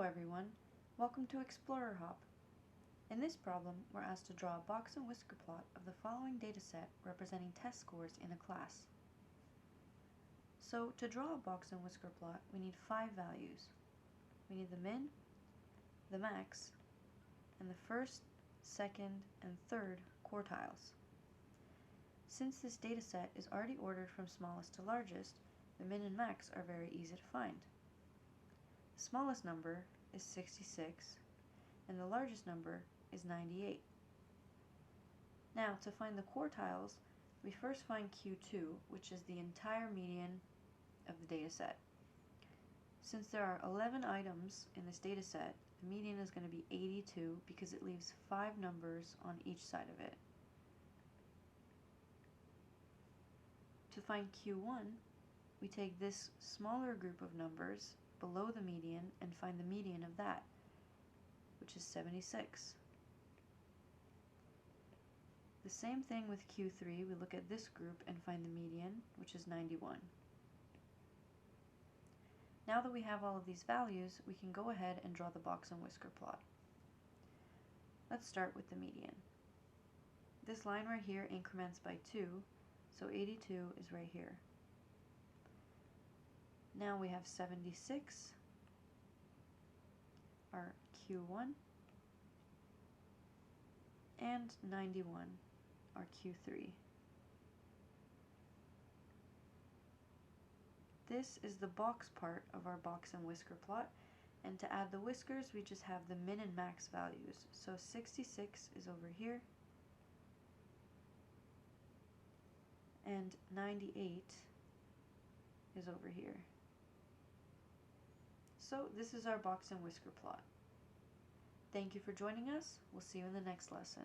everyone, welcome to Explorer Hop. In this problem, we're asked to draw a box and whisker plot of the following dataset representing test scores in a class. So to draw a box and whisker plot, we need 5 values. We need the min, the max, and the first, second, and third quartiles. Since this dataset is already ordered from smallest to largest, the min and max are very easy to find. The smallest number is 66, and the largest number is 98. Now, to find the quartiles, we first find Q2, which is the entire median of the dataset. Since there are 11 items in this dataset, the median is going to be 82 because it leaves 5 numbers on each side of it. To find Q1, we take this smaller group of numbers below the median and find the median of that, which is 76. The same thing with Q3, we look at this group and find the median, which is 91. Now that we have all of these values, we can go ahead and draw the box and whisker plot. Let's start with the median. This line right here increments by 2, so 82 is right here. Now we have 76, our Q1, and 91, our Q3. This is the box part of our box and whisker plot, and to add the whiskers we just have the min and max values. So 66 is over here, and 98 is over here. So this is our box and whisker plot. Thank you for joining us. We'll see you in the next lesson.